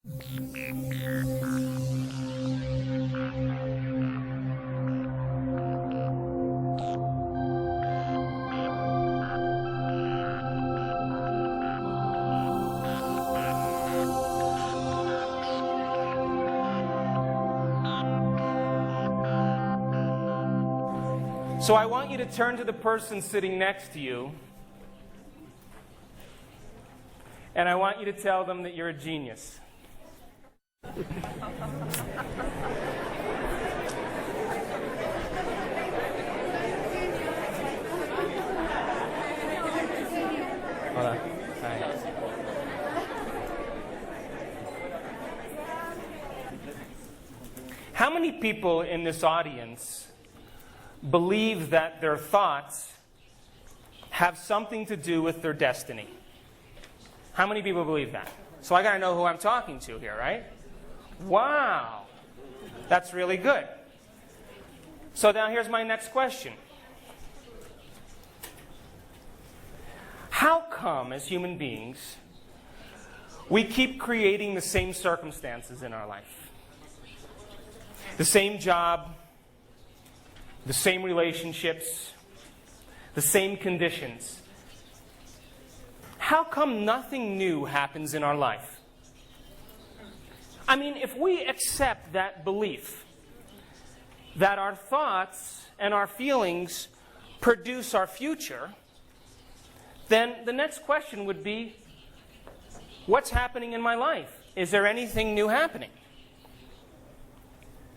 So I want you to turn to the person sitting next to you, and I want you to tell them that you're a genius. Hold on. All right. How many people in this audience believe that their thoughts have something to do with their destiny? How many people believe that? So I got to know who I'm talking to here, right? Wow. That's really good. So now here's my next question. How come, as human beings, we keep creating the same circumstances in our life? The same job, the same relationships, the same conditions. How come nothing new happens in our life? I mean, if we accept that belief that our thoughts and our feelings produce our future, then the next question would be, what's happening in my life? Is there anything new happening?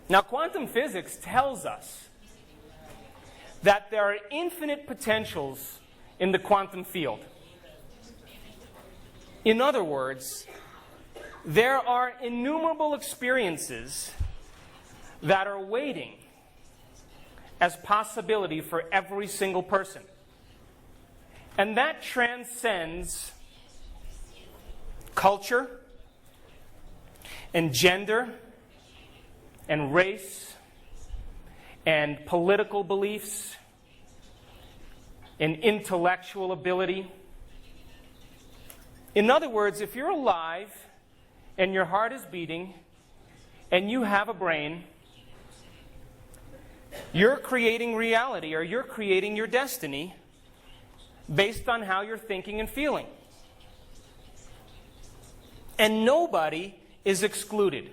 Now, quantum physics tells us that there are infinite potentials in the quantum field. In other words, there are innumerable experiences that are waiting as possibility for every single person. And that transcends culture and gender and race and political beliefs and intellectual ability. In other words, if you're alive and your heart is beating and you have a brain, you're creating reality, or you're creating your destiny based on how you're thinking and feeling. And nobody is excluded.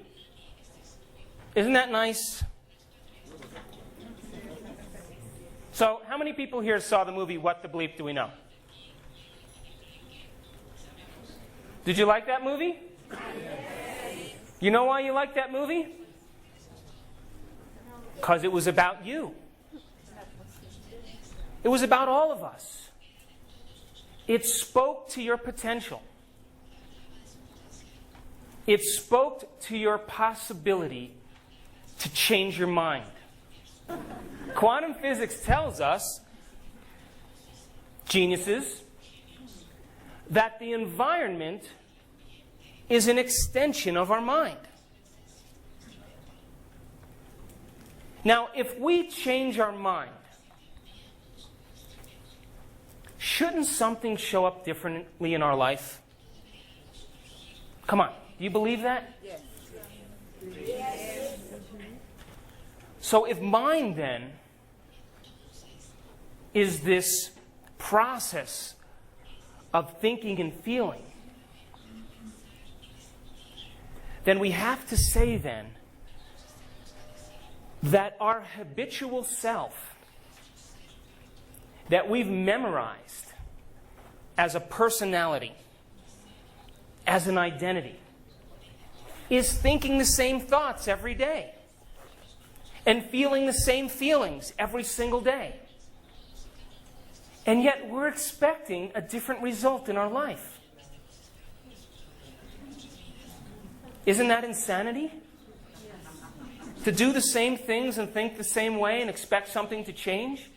Isn't that nice? So, how many people here saw the movie What the Bleep Do We Know? Did you like that movie? You know why you liked that movie? Because it was about you. It was about all of us. It spoke to your potential. It spoke to your possibility to change your mind. Quantum physics tells us, geniuses, that the environment is an extension of our mind. Now, if we change our mind, shouldn't something show up differently in our life? Come on, do you believe that? Yes. Yes. So if mind then is this process of thinking and feeling, then we have to say then that our habitual self that we've memorized as a personality, as an identity, is thinking the same thoughts every day and feeling the same feelings every single day. And yet we're expecting a different result in our life. Isn't that insanity? To do the same things and think the same way and expect something to change?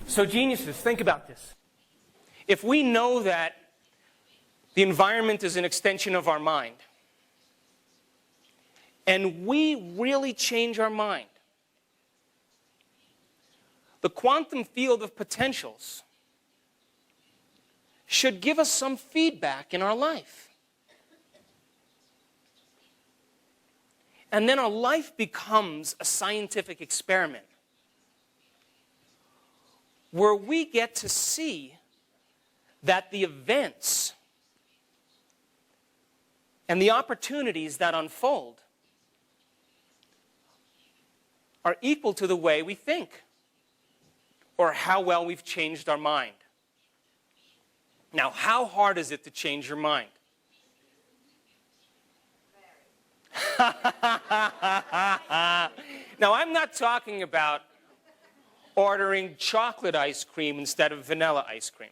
So geniuses, think about this. If we know that the environment is an extension of our mind, and we really change our mind, the quantum field of potentials should give us some feedback in our life. And then our life becomes a scientific experiment where we get to see that the events and the opportunities that unfold are equal to the way we think or how well we've changed our mind. Now, how hard is it to change your mind? Now, I'm not talking about ordering chocolate ice cream instead of vanilla ice cream.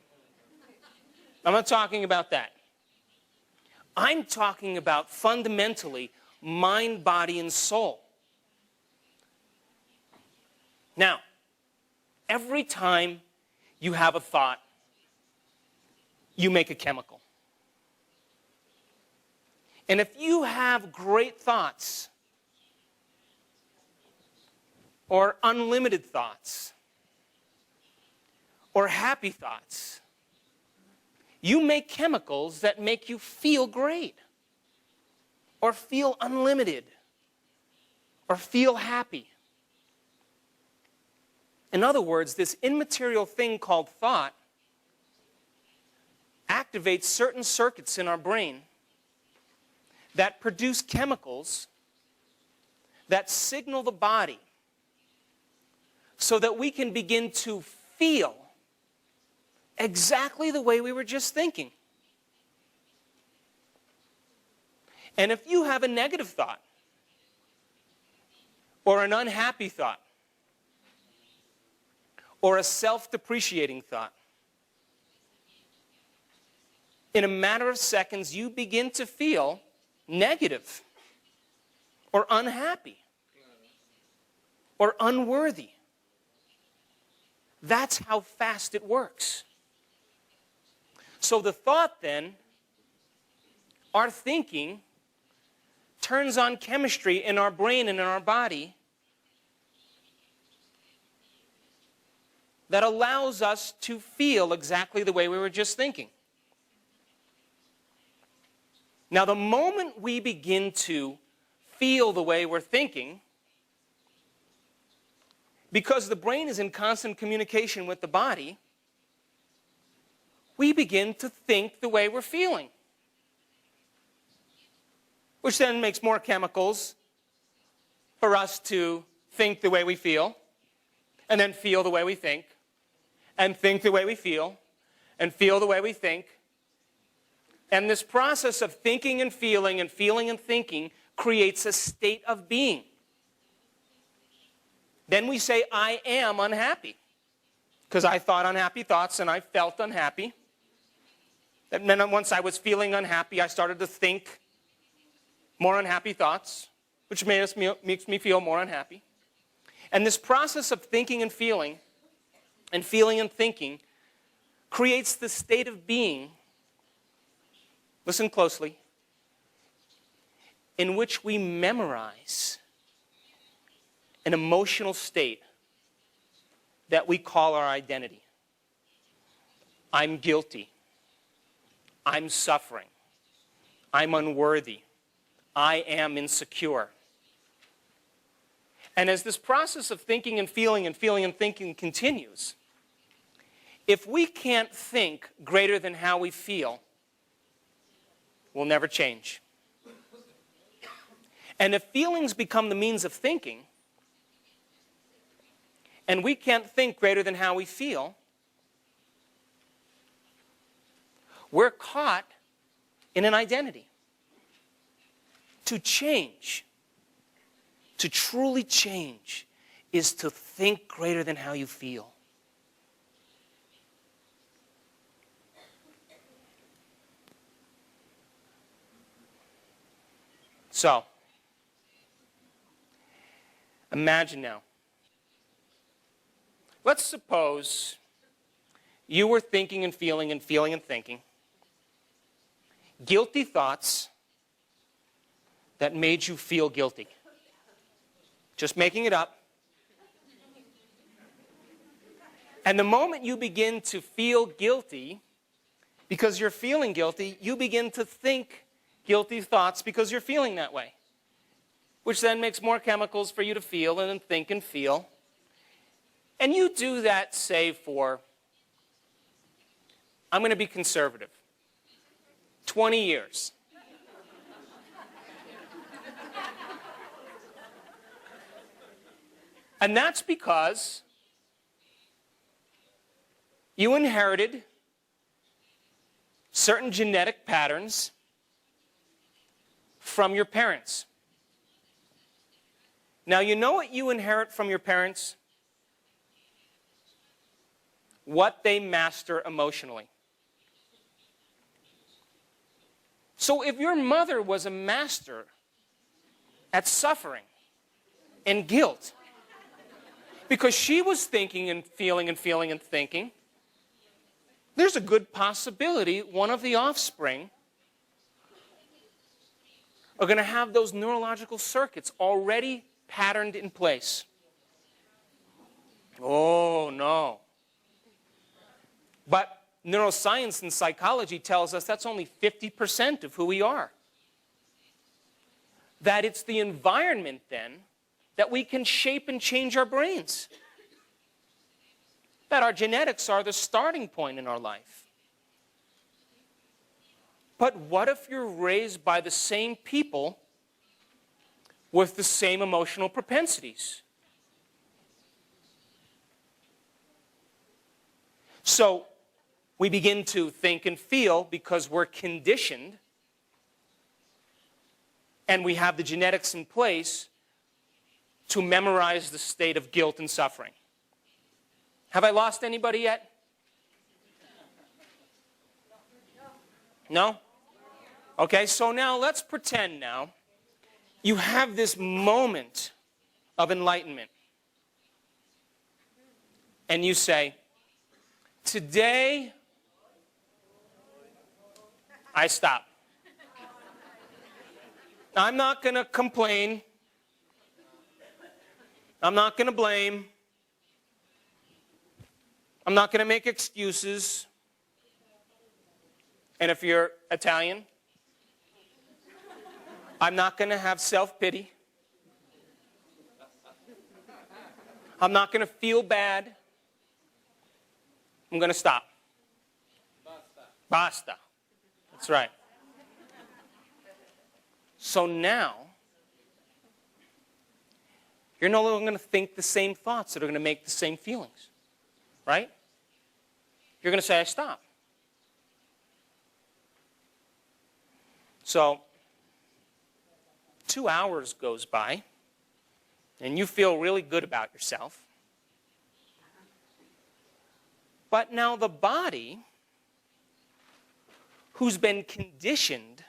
I'm not talking about that. I'm talking about fundamentally mind, body, and soul. Now, every time you have a thought, you make a chemical. And if you have great thoughts, or unlimited thoughts, or happy thoughts, you make chemicals that make you feel great, or feel unlimited, or feel happy. In other words, this immaterial thing called thought activates certain circuits in our brain that produce chemicals that signal the body so that we can begin to feel exactly the way we were just thinking. And if you have a negative thought or an unhappy thought or a self-depreciating thought, in a matter of seconds you begin to feel negative or unhappy or unworthy. That's how fast it works. So the thought then, our thinking, turns on chemistry in our brain and in our body that allows us to feel exactly the way we were just thinking. Now, the moment we begin to feel the way we're thinking, because the brain is in constant communication with the body, we begin to think the way we're feeling, which then makes more chemicals for us to think the way we feel, and then feel the way we think, and think the way we feel, and feel the way we think. And this process of thinking and feeling and thinking creates a state of being. Then we say, I am unhappy, because I thought unhappy thoughts and I felt unhappy. And then once I was feeling unhappy, I started to think more unhappy thoughts, which makes me feel more unhappy. And this process of thinking and feeling and thinking creates the state of being, listen closely, in which we memorize an emotional state that we call our identity. I'm guilty. I'm suffering. I'm unworthy. I am insecure. And as this process of thinking and feeling and thinking continues, if we can't think greater than how we feel, we'll never change. And if feelings become the means of thinking, and we can't think greater than how we feel, we're caught in an identity. To change, to truly change, is to think greater than how you feel. So, imagine now. Let's suppose you were thinking and feeling and thinking guilty thoughts that made you feel guilty. Just making it up. And the moment you begin to feel guilty, because you're feeling guilty, you begin to think guilty thoughts because you're feeling that way, which then makes more chemicals for you to feel and then think and feel. And you do that, say, for, I'm going to be conservative, 20 years. And that's because you inherited certain genetic patterns from your parents. Now, you know what you inherit from your parents? What they master emotionally. So if your mother was a master at suffering and guilt, because she was thinking and feeling and feeling and thinking, there's a good possibility one of the offspring are going to have those neurological circuits already patterned in place. Oh, no. But neuroscience and psychology tells us that's only 50% of who we are. That it's the environment, then, that we can shape and change our brains. That our genetics are the starting point in our life. But what if you're raised by the same people with the same emotional propensities? So we begin to think and feel because we're conditioned and we have the genetics in place to memorize the state of guilt and suffering. Have I lost anybody yet? No? Okay, so now let's pretend now you have this moment of enlightenment. And you say, today I stop. I'm not going to complain. I'm not going to blame. I'm not going to make excuses. And if you're Italian, I'm not going to have self-pity. I'm not going to feel bad. I'm going to stop. Basta. That's right. So now, you're no longer going to think the same thoughts that are going to make the same feelings. Right? You're going to say, I stop. So, 2 hours goes by, and you feel really good about yourself. But now the body, who's been conditioned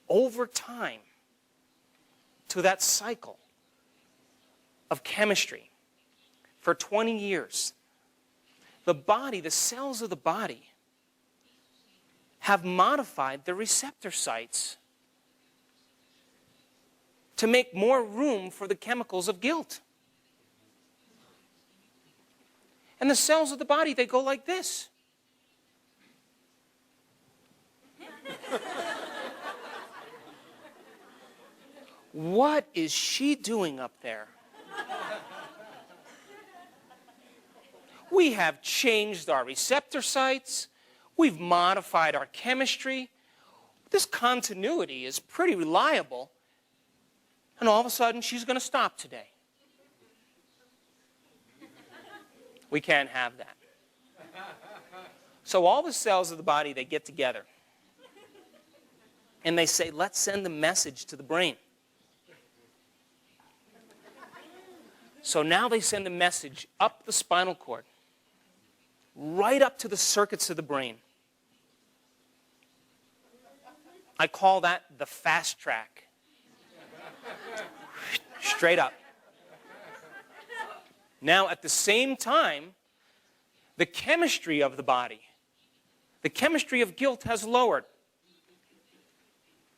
over time to that cycle of chemistry for 20 years, the body, the cells of the body, have modified the receptor sites to make more room for the chemicals of guilt. And the cells of the body, they go like this. What is she doing up there? We have changed our receptor sites. We've modified our chemistry. This continuity is pretty reliable. And all of a sudden, she's going to stop today. We can't have that. So all the cells of the body, they get together. And they say, let's send a message to the brain. So now they send a message up the spinal cord, right up to the circuits of the brain. I call that the fast track. Straight up. Now, at the same time, the chemistry of the body, the chemistry of guilt has lowered.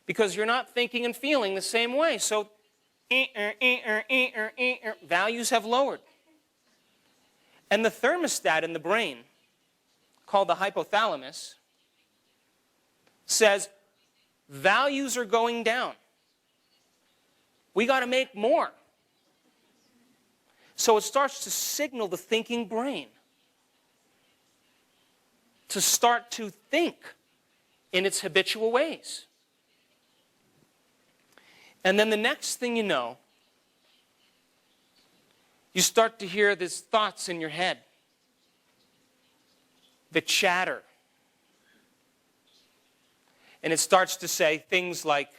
Because you're not thinking and feeling the same way. So, values have lowered. And the thermostat in the brain, called the hypothalamus, says values are going down. We got to make more. So it starts to signal the thinking brain to start to think in its habitual ways. And then the next thing you know, you start to hear these thoughts in your head, the chatter. And it starts to say things like,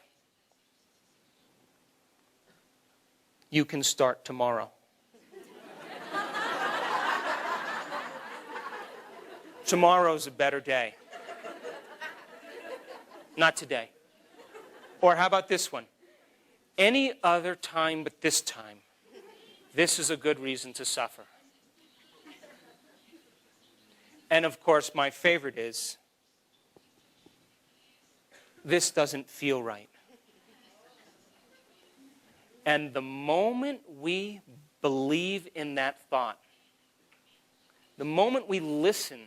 you can start tomorrow. Tomorrow's a better day. Not today. Or how about this one? Any other time but this time, this is a good reason to suffer. And of course, my favorite is, this doesn't feel right. And the moment we believe in that thought, the moment we listen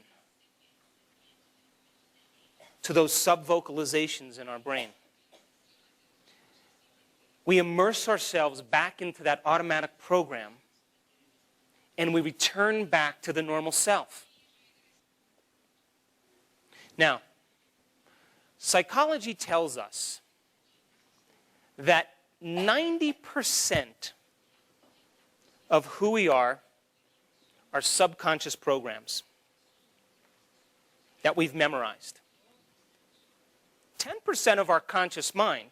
to those sub-vocalizations in our brain, we immerse ourselves back into that automatic program and we return back to the normal self. Now, psychology tells us that 90% of who we are subconscious programs that we've memorized. 10% of our conscious mind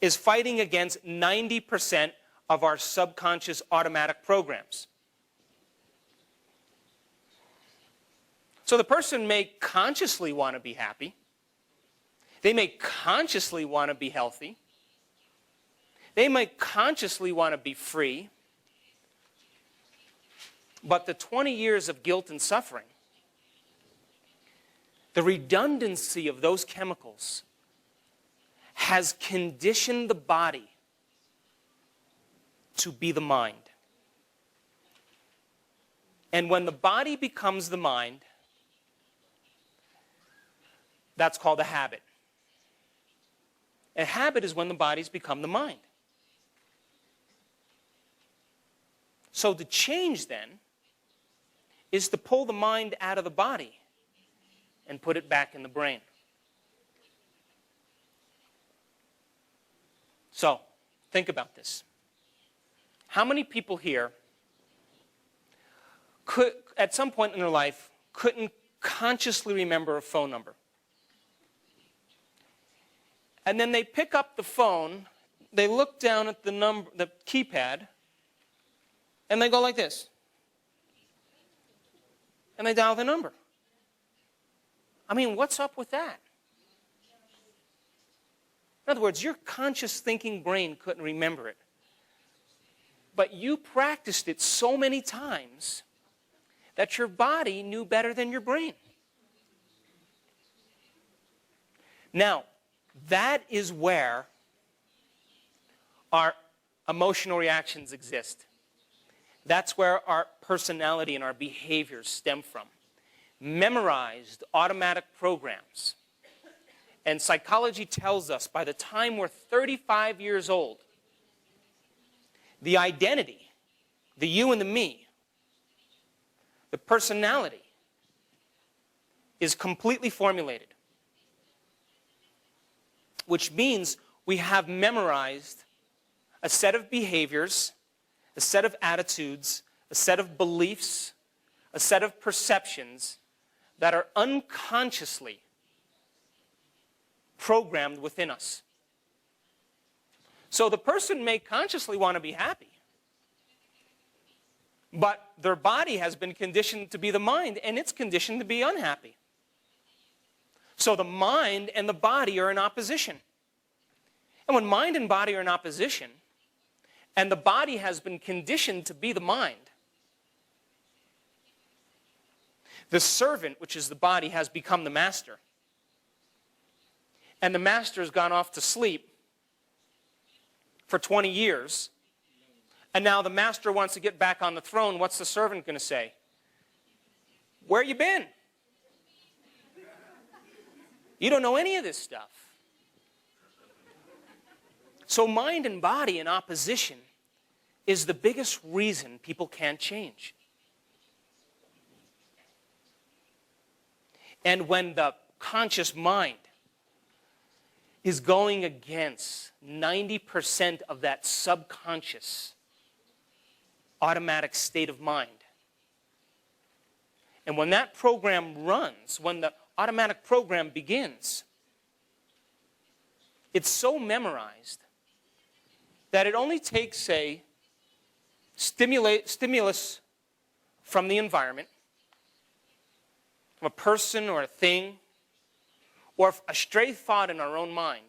is fighting against 90% of our subconscious automatic programs. So the person may consciously want to be happy. They may consciously want to be healthy. They might consciously want to be free. But the 20 years of guilt and suffering, the redundancy of those chemicals has conditioned the body to be the mind. And when the body becomes the mind, that's called a habit. A habit is when the body's become the mind. So the change then is to pull the mind out of the body and put it back in the brain. So, think about this. How many people here could, at some point in their life, couldn't consciously remember a phone number? And then they pick up the phone, they look down at the number, the keypad, and they go like this. And they dial the number. I mean, what's up with that? In other words, your conscious thinking brain couldn't remember it. But you practiced it so many times that your body knew better than your brain. Now, that is where our emotional reactions exist. That's where our personality and our behaviors stem from. Memorized automatic programs. And psychology tells us by the time we're 35 years old, the identity, the you and the me, the personality is completely formulated. Which means we have memorized a set of behaviors, a set of attitudes, a set of beliefs, a set of perceptions that are unconsciously programmed within us. So the person may consciously want to be happy, but their body has been conditioned to be the mind, and it's conditioned to be unhappy. So the mind and the body are in opposition. And when mind and body are in opposition, and the body has been conditioned to be the mind, the servant, which is the body, has become the master. And the master has gone off to sleep for 20 years. And now the master wants to get back on the throne. What's the servant going to say? Where you been? You don't know any of this stuff. So mind and body in opposition is the biggest reason people can't change. And when the conscious mind is going against 90% of that subconscious automatic state of mind, and when that program runs, when the automatic program begins, it's so memorized that it only takes a stimulus from the environment, from a person or a thing, or a stray thought in our own mind,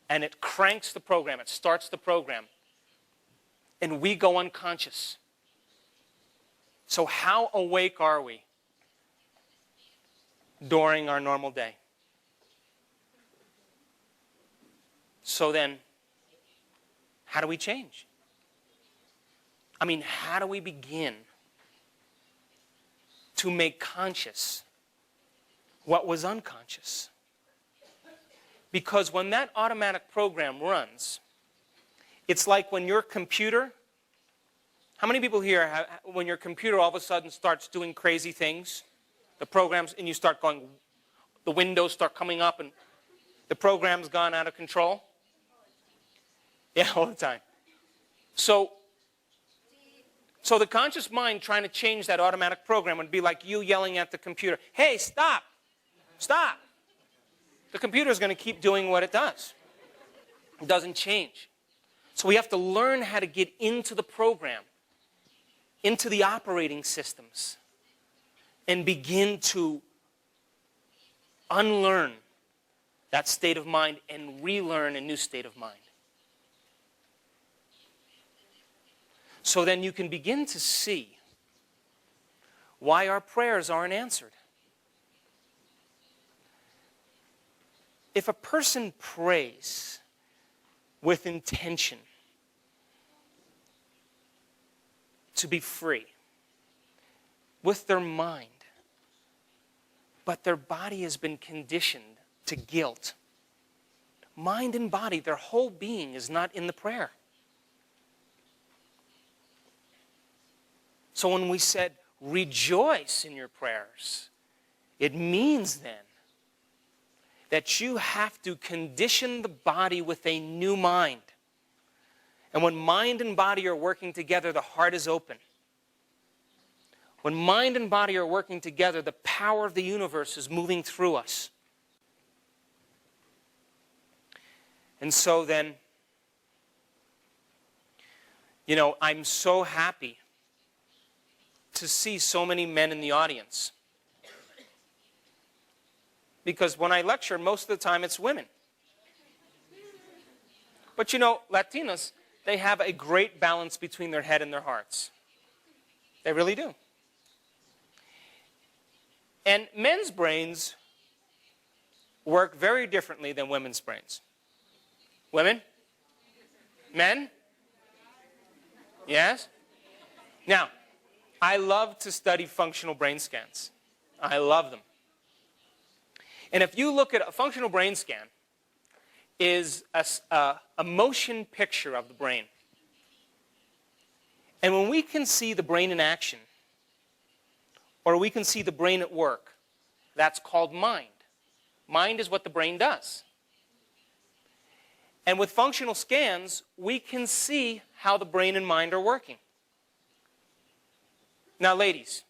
and it cranks the program, it starts the program, and we go unconscious. So how awake are we during our normal day? So then, how do we change? I mean, how do we begin to make conscious what was unconscious? Because when that automatic program runs, it's like when your computer, how many people here, when your computer all of a sudden starts doing crazy things, the programs, and you start going, the windows start coming up and the program's gone out of control? Yeah, all the time. So the conscious mind trying to change that automatic program would be like you yelling at the computer, hey, stop, stop. The computer's going to keep doing what it does. It doesn't change. So we have to learn how to get into the program, into the operating systems, and begin to unlearn that state of mind and relearn a new state of mind. So then you can begin to see why our prayers aren't answered. If a person prays with intention to be free with their mind, but their body has been conditioned to guilt, mind and body, their whole being is not in the prayer. So when we said, rejoice in your prayers, it means then that you have to condition the body with a new mind. And when mind and body are working together, the heart is open. When mind and body are working together, the power of the universe is moving through us. And so then, you know, I'm so happy to see so many men in the audience. Because when I lecture, most of the time it's women. But you know, Latinos, they have a great balance between their head and their hearts. They really do. And men's brains work very differently than women's brains. Women? Men? Yes? Now, I love to study functional brain scans. I love them. And if you look at a functional brain scan, is a motion picture of the brain. And when we can see the brain in action, or we can see the brain at work, that's called mind. Mind is what the brain does. And with functional scans, we can see how the brain and mind are working. Now, ladies,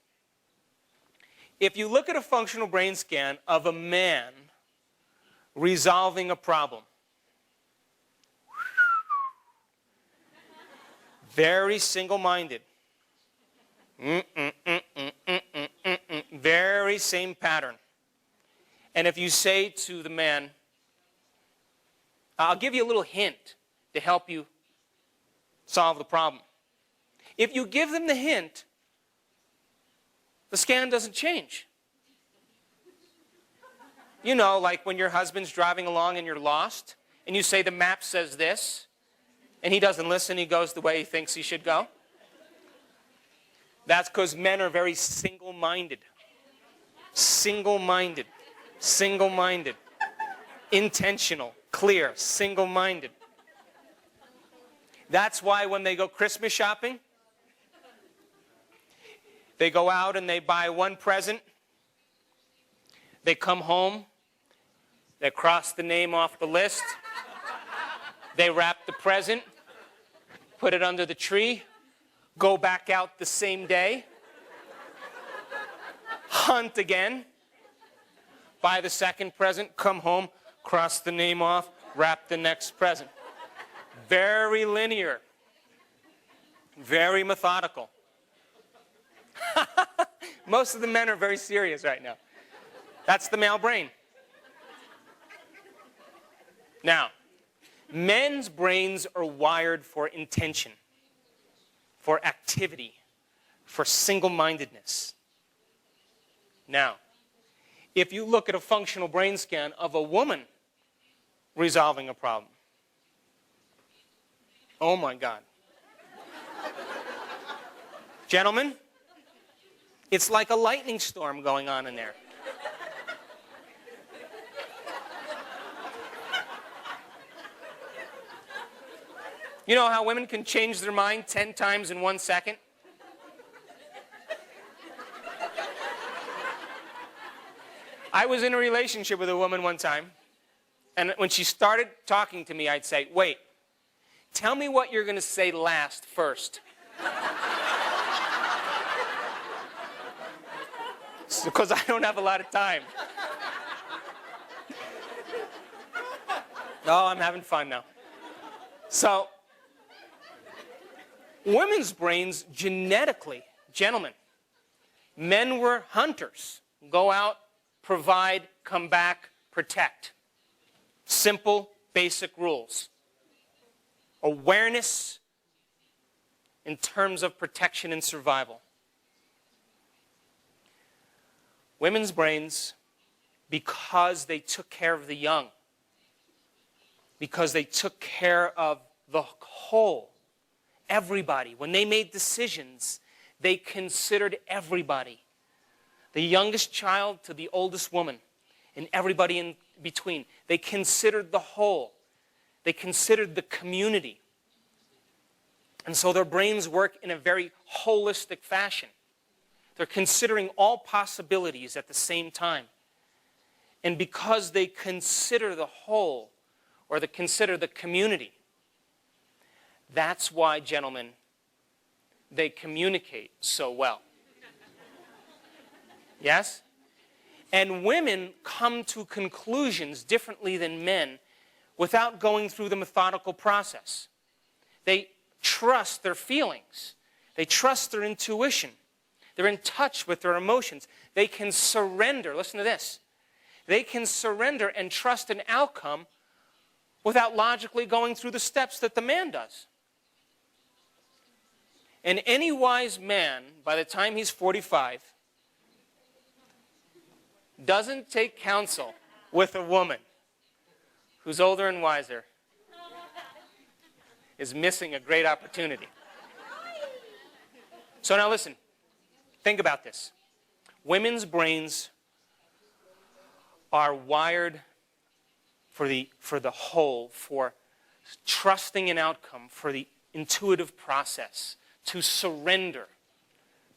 if you look at a functional brain scan of a man resolving a problem, very single-minded, very same pattern. And if you say to the man, I'll give you a little hint to help you solve the problem. If you give them the hint, the scan doesn't change. You know, like when your husband's driving along and you're lost, and you say the map says this, and he doesn't listen, he goes the way he thinks he should go. That's because men are very single-minded. Single-minded. Single-minded. Intentional. Clear. Single-minded. That's why when they go Christmas shopping, they go out and they buy one present. They come home. They cross the name off the list. They wrap the present, put it under the tree, go back out the same day, hunt again, buy the second present, come home, cross the name off, wrap the next present. Very linear. Very methodical. Most of the men are very serious right now. That's the male brain. Now, men's brains are wired for intention, for activity, for single-mindedness. Now, if you look at a functional brain scan of a woman resolving a problem, oh my God. Gentlemen, it's like a lightning storm going on in there. You know how women can change their mind 10 times in 1 second? I was in a relationship with a woman one time, and when she started talking to me, I'd say, wait, tell me what you're going to say last first. Because I don't have a lot of time. Oh, I'm having fun now. So, women's brains genetically, gentlemen, men were hunters. Go out, provide, come back, protect. Simple, basic rules. Awareness in terms of protection and survival. Women's brains, because they took care of the young, because they took care of the whole, everybody. When they made decisions, they considered everybody. The youngest child to the oldest woman, and everybody in between. They considered the whole. They considered the community. And so their brains work in a very holistic fashion. They're considering all possibilities at the same time. And because they consider the whole, or they consider the community, that's why, gentlemen, they communicate so well. Yes? And women come to conclusions differently than men without going through the methodical process. They trust their feelings. They trust their intuition. They're in touch with their emotions. They can surrender. Listen to this. They can surrender and trust an outcome without logically going through the steps that the man does. And any wise man, by the time he's 45, doesn't take counsel with a woman who's older and wiser is missing a great opportunity. So now listen. Think about this. Women's brains are wired for the whole, for trusting an outcome, for the intuitive process, to surrender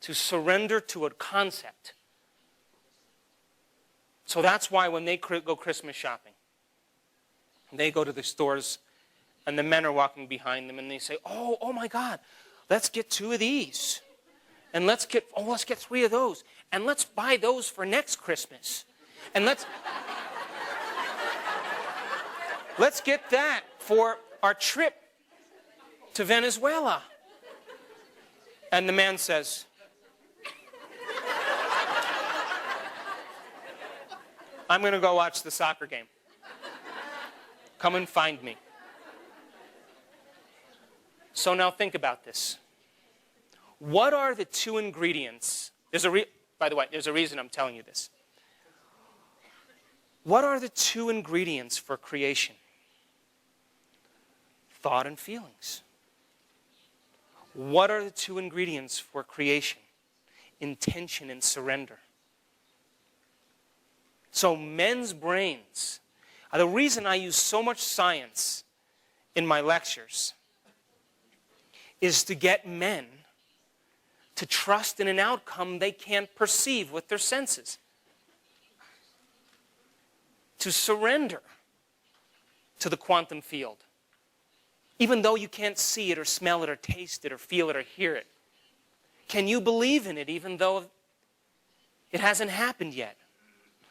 to a concept. So that's why when they go Christmas shopping, they go to the stores and the men are walking behind them and they say, oh my God, let's get 2 of these. And let's get 3 of those. And let's buy those for next Christmas. And let's get that for our trip to Venezuela. And the man says, I'm going to go watch the soccer game. Come and find me. So now think about this. What are the 2 ingredients? By the way, there's a reason I'm telling you this. What are the 2 ingredients for creation? Thought and feelings. What are the 2 ingredients for creation? Intention and surrender. So men's brains are the reason I use so much science in my lectures, is to get men to trust in an outcome they can't perceive with their senses. To surrender to the quantum field. Even though you can't see it or smell it or taste it or feel it or hear it. Can you believe in it even though it hasn't happened yet?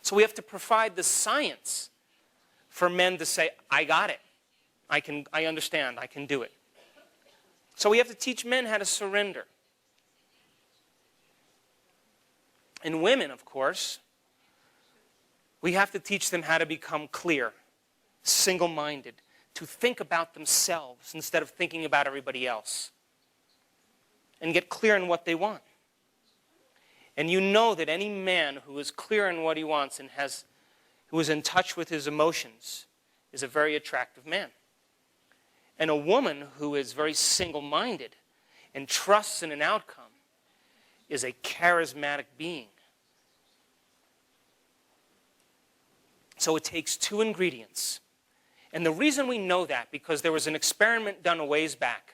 So we have to provide the science for men to say, I got it. I understand. I can do it. So we have to teach men how to surrender. And women, of course, we have to teach them how to become clear, single-minded, to think about themselves instead of thinking about everybody else, and get clear in what they want. And you know that any man who is clear in what he wants and who is in touch with his emotions is a very attractive man. And a woman who is very single-minded and trusts in an outcome is a charismatic being. So it takes two ingredients. And the reason we know that, because there was an experiment done a ways back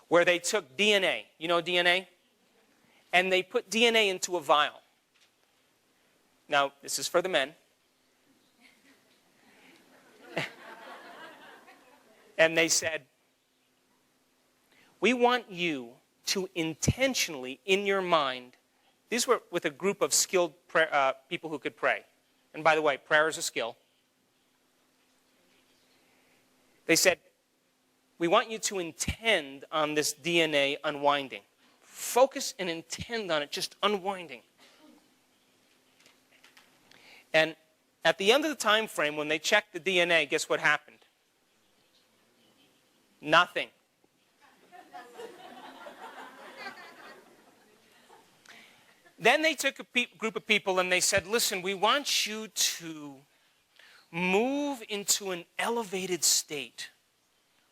where they took DNA, you know DNA? And they put DNA into a vial. Now, this is for the men. And they said, we want you to intentionally, in your mind, these were with a group of skilled people who could pray. And by the way, prayer is a skill. They said, we want you to intend on this DNA unwinding. Focus and intend on it, just unwinding. And at the end of the time frame, when they checked the DNA, guess what happened? Nothing. Then they took a group of people and they said, listen, we want you to move into an elevated state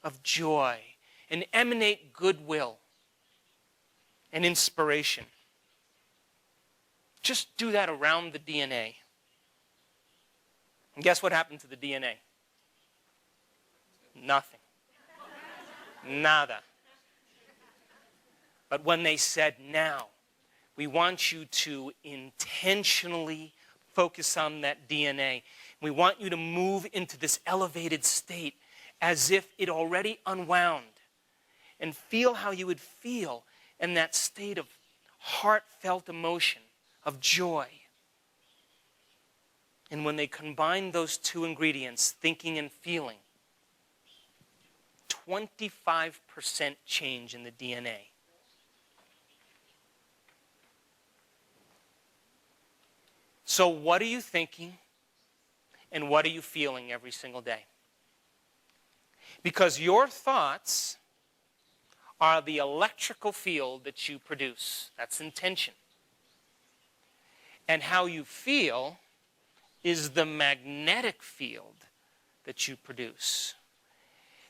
of joy and emanate goodwill and inspiration. Just do that around the DNA. And guess what happened to the DNA? Nothing. Nada. But when they said, now, we want you to intentionally focus on that DNA. We want you to move into this elevated state as if it already unwound. And feel how you would feel in that state of heartfelt emotion, of joy. And when they combine those two ingredients, thinking and feeling, 25% change in the DNA. So what are you thinking and what are you feeling every single day? Because your thoughts are the electrical field that you produce. That's intention. And how you feel is the magnetic field that you produce.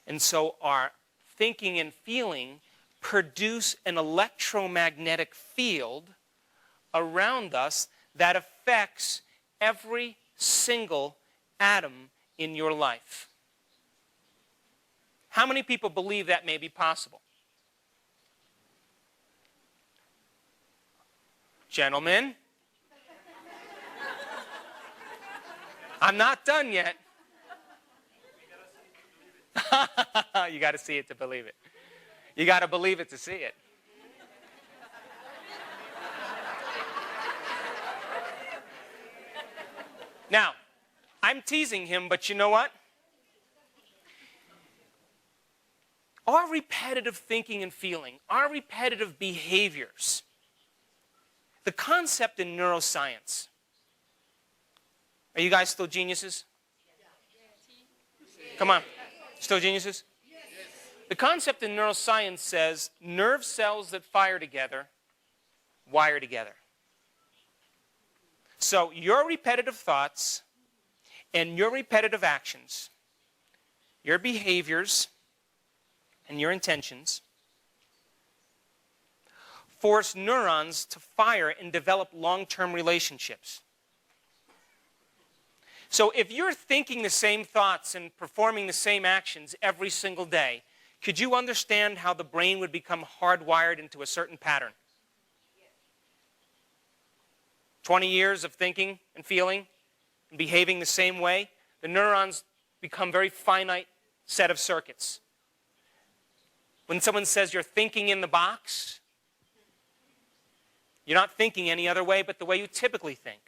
And so our thinking and feeling produce an electromagnetic field around us that affects every single atom in your life. How many people believe that may be possible? Gentlemen, I'm not done yet. You got to see it to believe it. You got to believe it to see it. Now, I'm teasing him, but you know what? Our repetitive thinking and feeling, our repetitive behaviors, the concept in neuroscience. Are you guys still geniuses? Come on. Still geniuses? The concept in neuroscience says nerve cells that fire together wire together. So your repetitive thoughts and your repetitive actions, your behaviors and your intentions force neurons to fire and develop long-term relationships. So if you're thinking the same thoughts and performing the same actions every single day, could you understand how the brain would become hardwired into a certain pattern? 20 years of thinking and feeling and behaving the same way, the neurons become very finite set of circuits. When someone says you're thinking in the box, you're not thinking any other way but the way you typically think.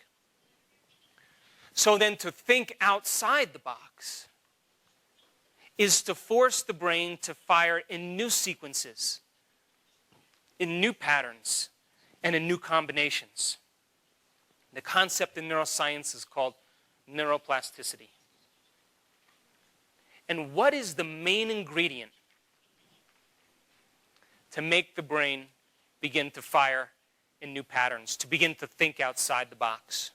So then to think outside the box is to force the brain to fire in new sequences, in new patterns, and in new combinations. The concept in neuroscience is called neuroplasticity. And what is the main ingredient to make the brain begin to fire in new patterns, to begin to think outside the box?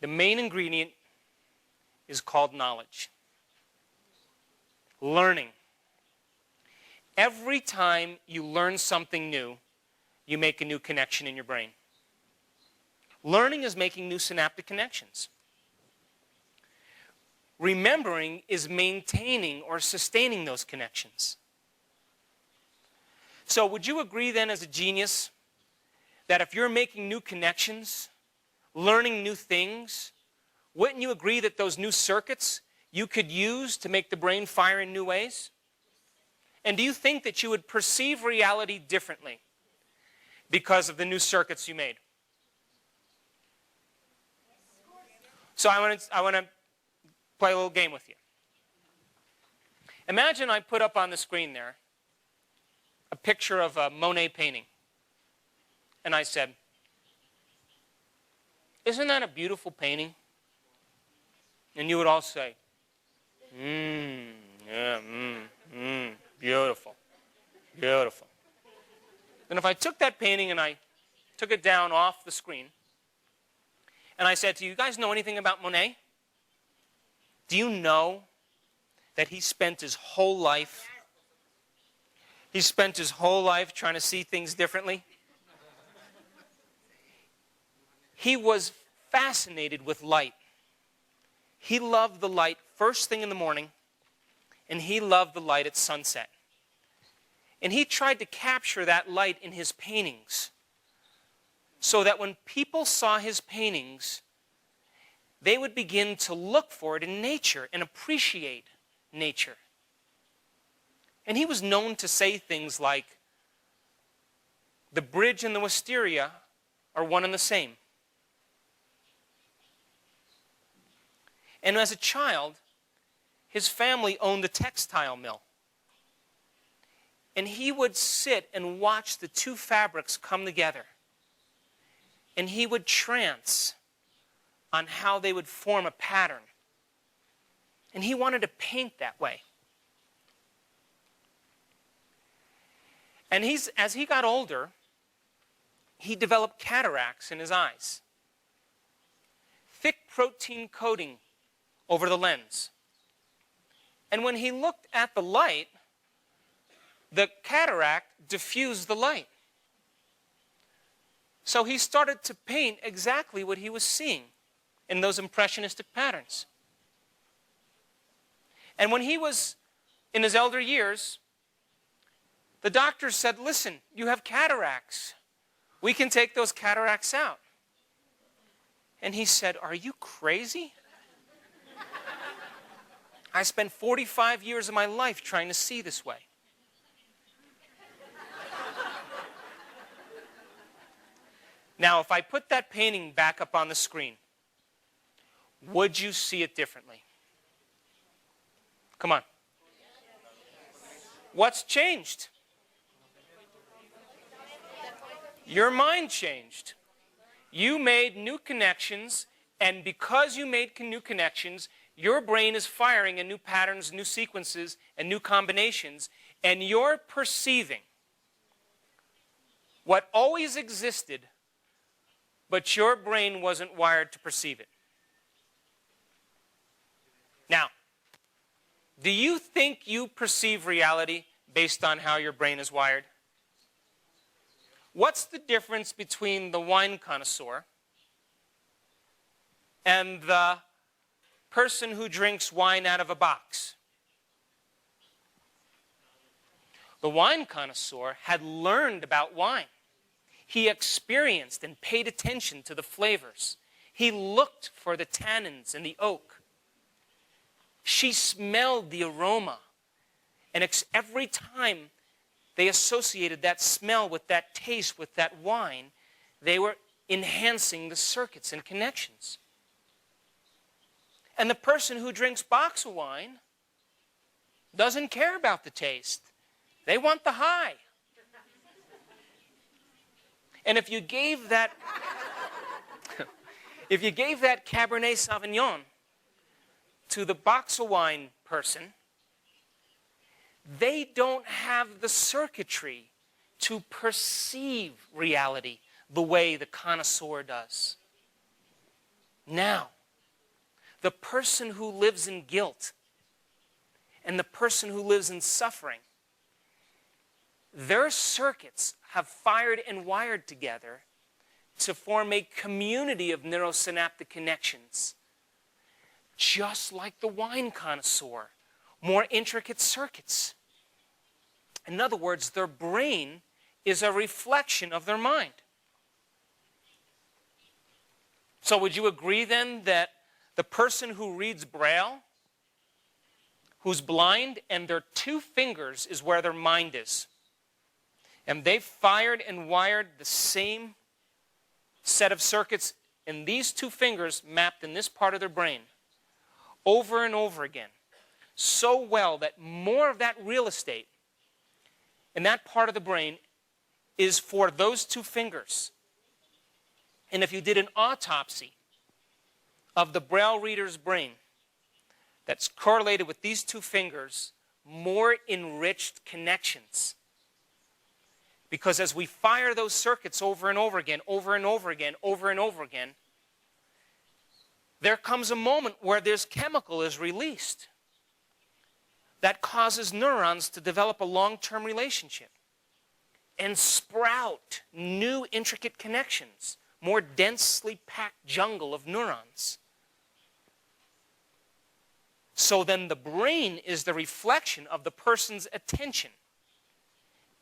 The main ingredient is called knowledge. Learning. Every time you learn something new, you make a new connection in your brain. Learning is making new synaptic connections. Remembering is maintaining or sustaining those connections. So would you agree then as a genius that if you're making new connections, learning new things, wouldn't you agree that those new circuits you could use to make the brain fire in new ways? And do you think that you would perceive reality differently because of the new circuits you made? So I want to play a little game with you. Imagine I put up on the screen there a picture of a Monet painting. And I said, "Isn't that a beautiful painting?" And you would all say, beautiful, beautiful. And if I took that painting and I took it down off the screen, and I said to you, guys know anything about Monet? Do you know that he spent his whole life trying to see things differently? He was fascinated with light. He loved the light first thing in the morning, and he loved the light at sunset. And he tried to capture that light in his paintings so that when people saw his paintings, they would begin to look for it in nature and appreciate nature. And he was known to say things like, "The bridge and the wisteria are one and the same." And as a child, his family owned a textile mill. And he would sit and watch the two fabrics come together. And he would trance on how they would form a pattern. And he wanted to paint that way. And as he got older, he developed cataracts in his eyes. Thick protein coating over the lens. And when he looked at the light, the cataract diffused the light. So he started to paint exactly what he was seeing in those impressionistic patterns. And when he was in his elder years, the doctor said, "Listen, you have cataracts. We can take those cataracts out." And he said, "Are you crazy? I spent 45 years of my life trying to see this way." Now, if I put that painting back up on the screen, would you see it differently? Come on. What's changed? Your mind changed. You made new connections, and because you made new connections, your brain is firing in new patterns, new sequences, and new combinations, and you're perceiving what always existed, but your brain wasn't wired to perceive it. Now, do you think you perceive reality based on how your brain is wired? What's the difference between the wine connoisseur and the person who drinks wine out of a box. The wine connoisseur had learned about wine. He experienced and paid attention to the flavors. He looked for the tannins in the oak. She smelled the aroma. And every time they associated that smell with that taste, with that wine, they were enhancing the circuits and connections. And the person who drinks box of wine doesn't care about the taste. They want the high. And if you gave that Cabernet Sauvignon to the box of wine person, they don't have the circuitry to perceive reality the way the connoisseur does. Now, the person who lives in guilt and the person who lives in suffering, their circuits have fired and wired together to form a community of neurosynaptic connections, just like the wine connoisseur, more intricate circuits. In other words, their brain is a reflection of their mind. So would you agree then that the person who reads Braille, who's blind, and their two fingers is where their mind is? And they've fired and wired the same set of circuits in these two fingers mapped in this part of their brain over and over again, so well that more of that real estate in that part of the brain is for those two fingers. And if you did an autopsy of the Braille reader's brain that's correlated with these two fingers, more enriched connections. Because as we fire those circuits over and over again, over and over again, over and over again, there comes a moment where this chemical is released that causes neurons to develop a long-term relationship and sprout new intricate connections, more densely packed jungle of neurons. So then the brain is the reflection of the person's attention,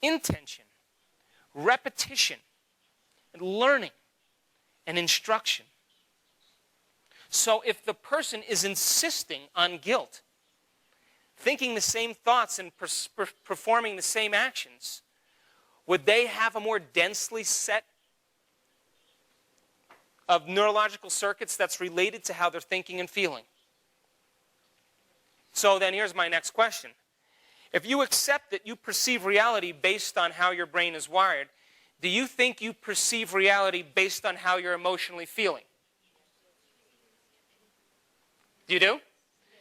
intention, repetition, and learning, and instruction. So if the person is insisting on guilt, thinking the same thoughts and performing the same actions, would they have a more densely set of neurological circuits that's related to how they're thinking and feeling? So then here's my next question. If you accept that you perceive reality based on how your brain is wired, do you think you perceive reality based on how you're emotionally feeling? You do?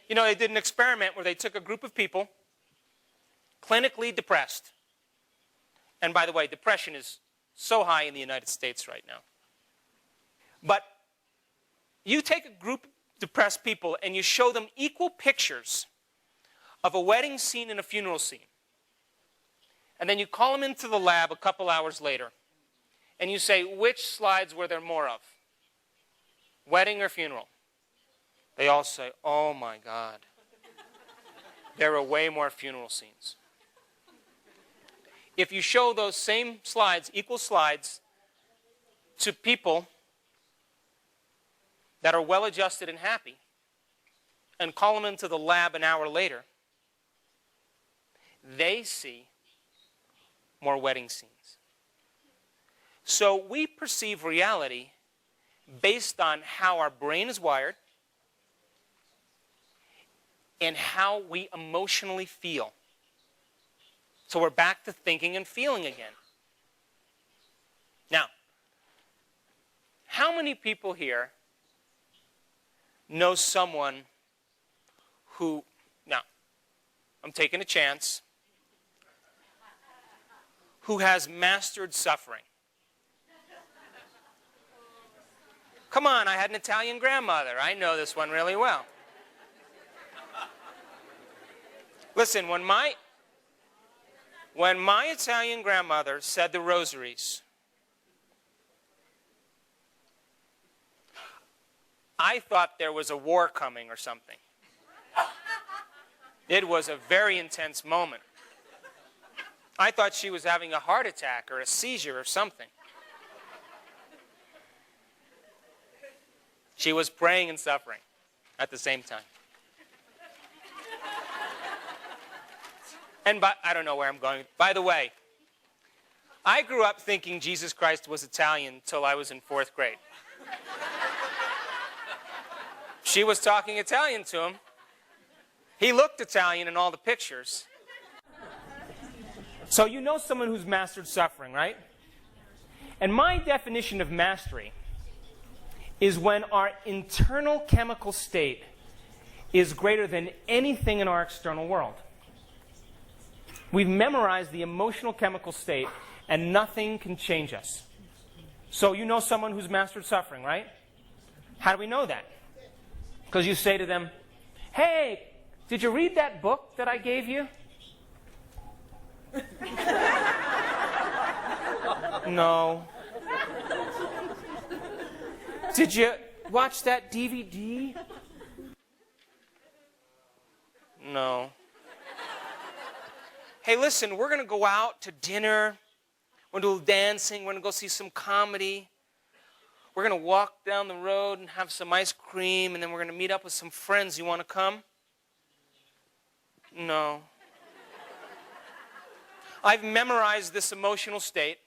You know, they did an experiment where they took a group of people, clinically depressed. And by the way, depression is so high in the United States right now. But you take a group of depressed people and you show them equal pictures of a wedding scene and a funeral scene. And then you call them into the lab a couple hours later. And you say, which slides were there more of? Wedding or funeral? They all say, oh my God. There are way more funeral scenes. If you show those same slides, equal slides, to people that are well-adjusted and happy, and call them into the lab an hour later, they see more wedding scenes. So we perceive reality based on how our brain is wired and how we emotionally feel. So we're back to thinking and feeling again. Now, how many people here know someone who, now, I'm taking a chance, who has mastered suffering? Come on, I had an Italian grandmother. I know this one really well. Listen, when my Italian grandmother said the rosaries, I thought there was a war coming or something. It was a very intense moment. I thought she was having a heart attack or a seizure or something. She was praying and suffering at the same time. And I don't know where I'm going. By the way, I grew up thinking Jesus Christ was Italian until I was in 4th grade. She was talking Italian to him. He looked Italian in all the pictures. So you know someone who's mastered suffering, right? And my definition of mastery is when our internal chemical state is greater than anything in our external world. We've memorized the emotional chemical state, and nothing can change us. So you know someone who's mastered suffering, right? How do we know that? Because you say to them, hey, did you read that book that I gave you? No. Did you watch that DVD? No. Hey, listen, we're going to go out to dinner. We're going to do a little dancing. We're going to go see some comedy. We're going to walk down the road and have some ice cream, and then we're going to meet up with some friends. You want to come? No. I've memorized this emotional state,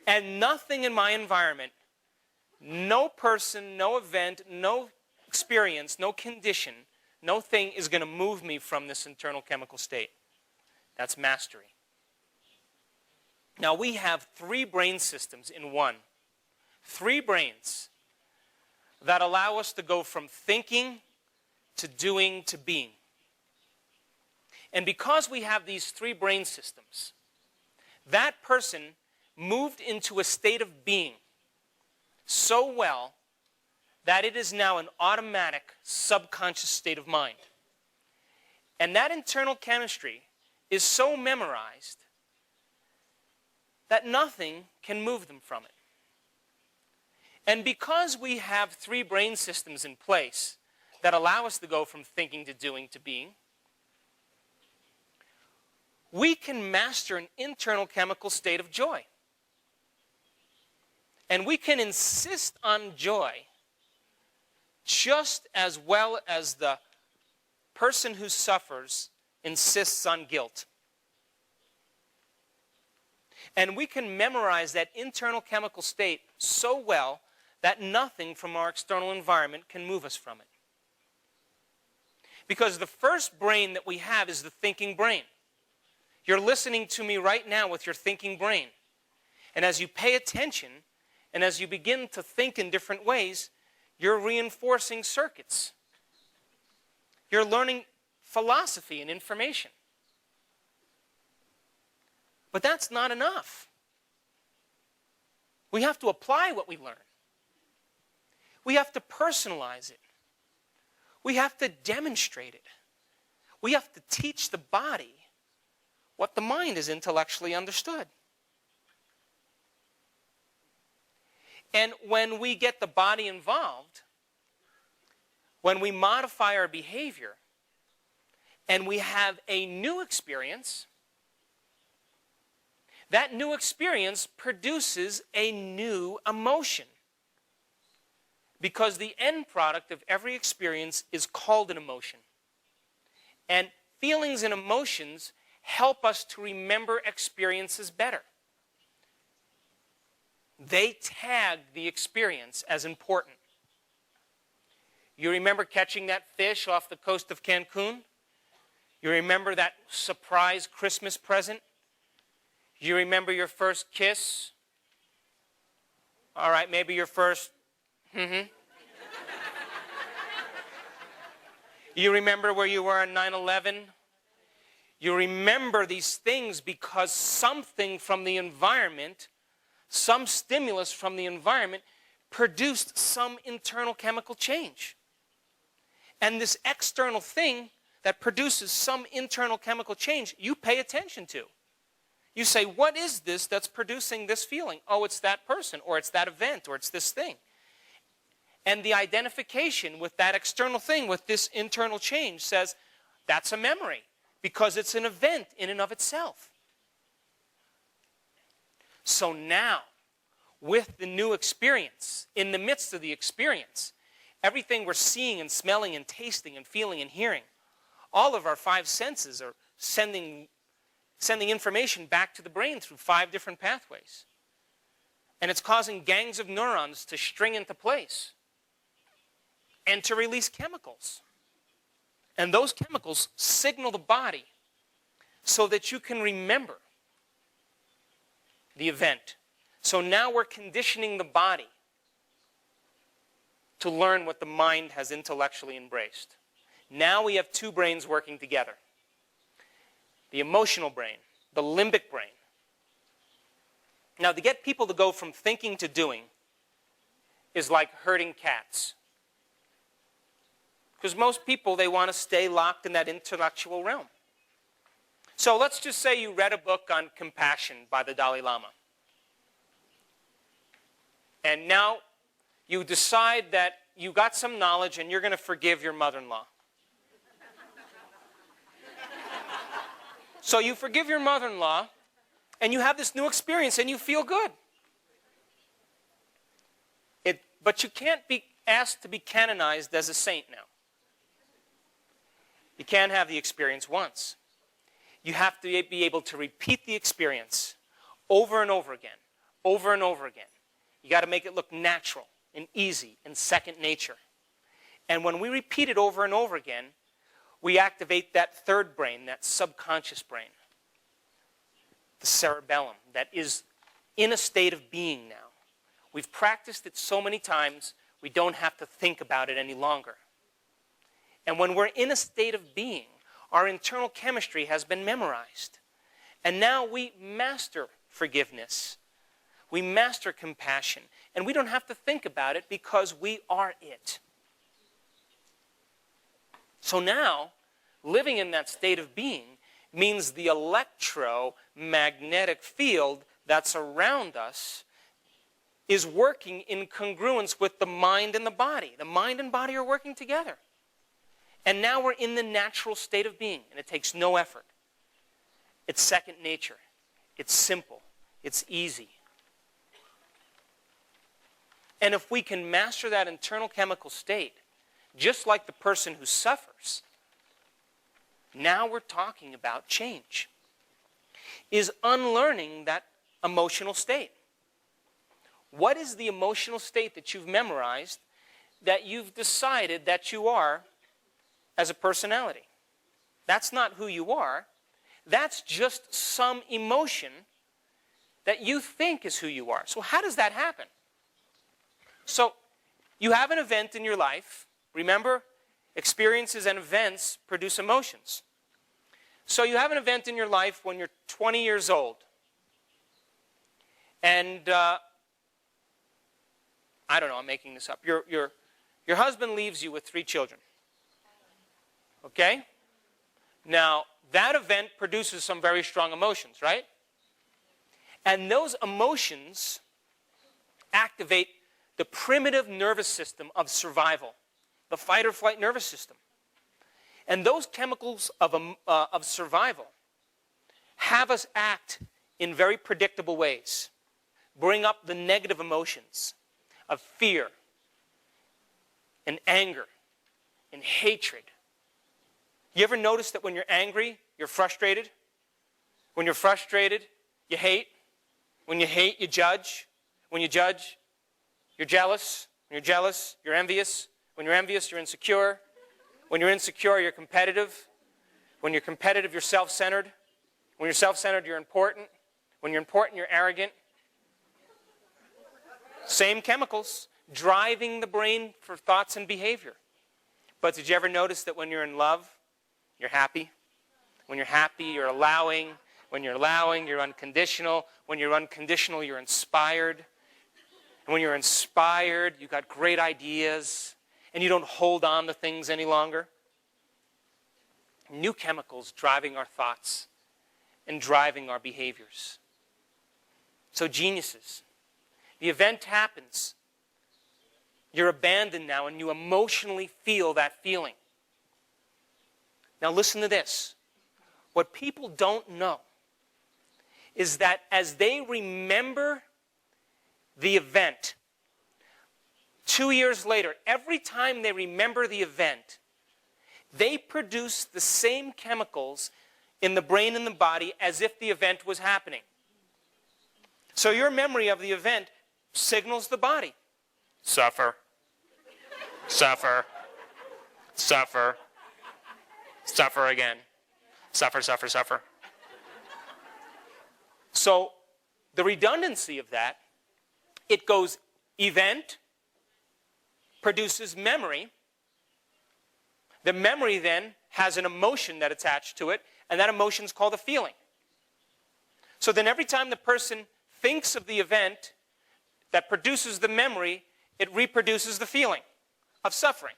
and nothing in my environment, no person, no event, no experience, no condition, no thing is going to move me from this internal chemical state. That's mastery. Now, we have 3 brain systems in one. 3 brains that allow us to go from thinking to doing to being. And because we have these 3 brain systems, that person moved into a state of being so well that it is now an automatic subconscious state of mind. And that internal chemistry is so memorized that nothing can move them from it. And because we have 3 brain systems in place that allow us to go from thinking to doing to being, we can master an internal chemical state of joy. And we can insist on joy just as well as the person who suffers insists on guilt. And we can memorize that internal chemical state so well that nothing from our external environment can move us from it. Because the first brain that we have is the thinking brain. You're listening to me right now with your thinking brain. And as you pay attention, and as you begin to think in different ways, you're reinforcing circuits. You're learning philosophy and information. But that's not enough. We have to apply what we learn. We have to personalize it. We have to demonstrate it. We have to teach the body what the mind has intellectually understood. And when we get the body involved, when we modify our behavior, and we have a new experience, that new experience produces a new emotion. Because the end product of every experience is called an emotion. And feelings and emotions help us to remember experiences better. They tag the experience as important. You remember catching that fish off the coast of Cancun? You remember that surprise Christmas present? You remember your first kiss? All right, maybe your first You remember where you were on 9/11? You remember these things because something from the environment, some stimulus from the environment, produced some internal chemical change. And this external thing that produces some internal chemical change, you pay attention to. You say, what is this that's producing this feeling? Oh, it's that person, or it's that event, or it's this thing. And the identification with that external thing, with this internal change, says that's a memory because it's an event in and of itself. So now, with the new experience, in the midst of the experience, everything we're seeing and smelling and tasting and feeling and hearing, all of our 5 senses are sending information back to the brain through 5 different pathways. And it's causing gangs of neurons to string into place and to release chemicals. And those chemicals signal the body so that you can remember the event. So now we're conditioning the body to learn what the mind has intellectually embraced. Now we have 2 brains working together. The emotional brain, the limbic brain. Now, to get people to go from thinking to doing is like herding cats. Because most people, they want to stay locked in that intellectual realm. So let's just say you read a book on compassion by the Dalai Lama. And now you decide that you got some knowledge and you're going to forgive your mother-in-law. So you forgive your mother-in-law and you have this new experience and you feel good. But you can't be asked to be canonized as a saint now. You can't have the experience once. You have to be able to repeat the experience over and over again, over and over again. You got to make it look natural and easy and second nature. And when we repeat it over and over again, we activate that 3rd brain, that subconscious brain, the cerebellum, that is in a state of being now. We've practiced it so many times, we don't have to think about it any longer. And when we're in a state of being, our internal chemistry has been memorized. And now we master forgiveness. We master compassion. And we don't have to think about it because we are it. So now, living in that state of being means the electromagnetic field that's around us is working in congruence with the mind and the body. The mind and body are working together. And now we're in the natural state of being, and it takes no effort. It's second nature. It's simple. It's easy. And if we can master that internal chemical state, just like the person who suffers, now we're talking about change. Is unlearning that emotional state. What is the emotional state that you've memorized that you've decided that you are as a personality? That's not who you are. That's just some emotion that you think is who you are. So how does that happen? So you have an event in your life. Remember, experiences and events produce emotions. So you have an event in your life when you're 20 years old. And I don't know, I'm making this up. Your husband leaves you with 3 children. Okay? Now, that event produces some very strong emotions, right? And those emotions activate the primitive nervous system of survival, the fight or flight nervous system. And those chemicals of survival have us act in very predictable ways, bring up the negative emotions of fear and anger and hatred. You ever notice that when you're angry, you're frustrated? When you're frustrated, you hate. When you hate, you judge. When you judge, you're jealous. When you're jealous, you're envious. When you're envious, you're insecure. When you're insecure, you're competitive. When you're competitive, you're self-centered. When you're self-centered, you're important. When you're important, you're arrogant. Same chemicals driving the brain for thoughts and behavior. But did you ever notice that when you're in love, you're happy? When you're happy, you're allowing. When you're allowing, you're unconditional. When you're unconditional, you're inspired. And when you're inspired, you've got great ideas, and you don't hold on to things any longer. New chemicals driving our thoughts and driving our behaviors. So geniuses. The event happens. You're abandoned now, and you emotionally feel that feeling. Now listen to this. What people don't know is that as they remember the event, 2 years later, every time they remember the event, they produce the same chemicals in the brain and the body as if the event was happening. So your memory of the event signals the body. Suffer. Suffer. Suffer. Suffer again. Suffer, suffer, suffer. So the redundancy of that, it goes event, produces memory. The memory then has an emotion that attached to it, and that emotion is called a feeling. So then every time the person thinks of the event that produces the memory, it reproduces the feeling of suffering.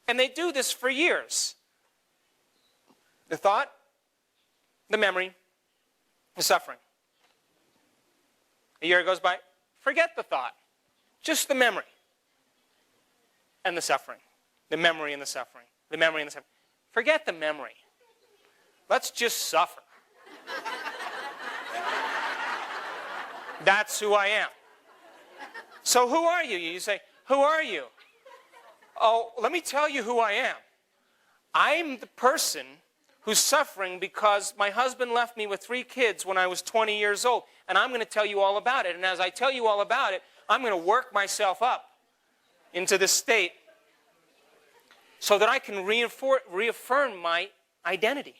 And they do this for years. The thought, the memory, the suffering. A year goes by, forget the thought, just the memory and the suffering. The memory and the suffering. The memory and the suffering. Forget the memory. Let's just suffer. That's who I am. So who are you? You say, who are you? Oh, let me tell you who I am. I'm the person who's suffering because my husband left me with 3 kids when I was 20 years old. And I'm going to tell you all about it. And as I tell you all about it, I'm going to work myself up into this state so that I can reaffirm my identity.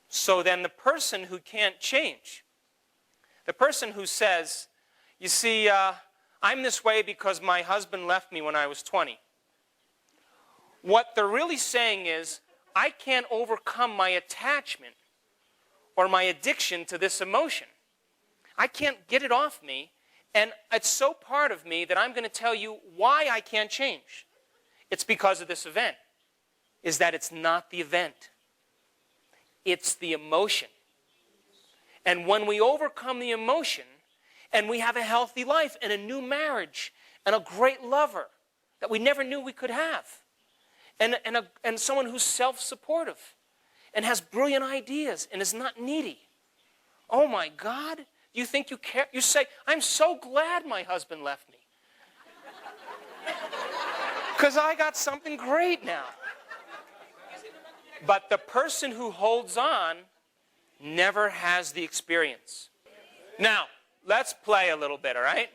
So then the person who can't change, the person who says, you see, I'm this way because my husband left me when I was 20. What they're really saying is, I can't overcome my attachment or my addiction to this emotion. I can't get it off me, and it's so part of me that I'm going to tell you why I can't change. It's because of this event. Is that it's not the event. It's the emotion. And when we overcome the emotion, and we have a healthy life, and a new marriage, and a great lover that we never knew we could have, and someone who's self-supportive, and has brilliant ideas, and is not needy. Oh my God, you think you care? You say, I'm so glad my husband left me. Because I got something great now. But the person who holds on never has the experience. Now, let's play a little bit, all right?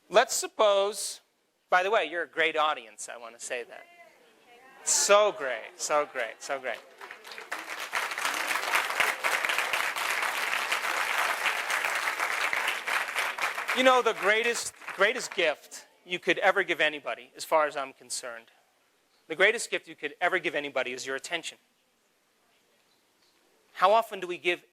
Let's suppose, by the way, you're a great audience, I want to say that. So great, so great, so great. You know, the greatest gift you could ever give anybody, as far as I'm concerned, the greatest gift you could ever give anybody is your attention. How often do we give